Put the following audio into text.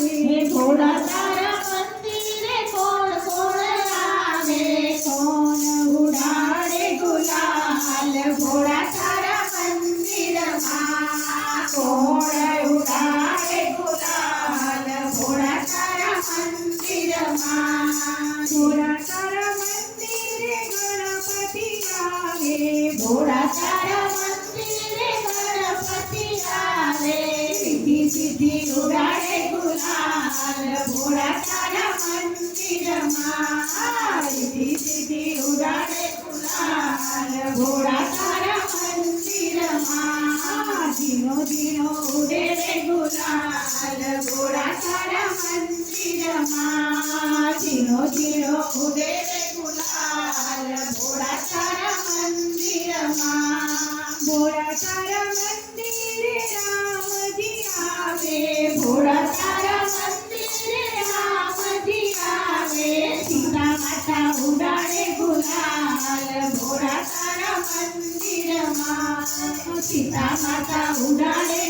हे भोला तारा मंदिरे कोण कोण आवे कोण उडाडे गुलाल भोला तारा मंदिर कोण उडाडे गुलाल भोला तारा मंदिर भोला तारा मंदिरे गणपति आवे भोला तारा मंदिरे गणपति आवे सिद्धि सिद्धि उडाडे गुलाल भोला तारा मंदिर सिद्धि सिद्धि उडाडे गुलाल भोला तारा मंदिर दिनो दिनो उडे रे गुलाल भोला तारा मंदिर दिनो दिनो उडे रे गुलाल भोला तारा मंदिर भोला तारा मंदिर राम जी आवे भोला तारा मंदिर राम जी आवे सीता माता उडाडे गुलाल भोला तारा मंदिर सीता माता उडाडे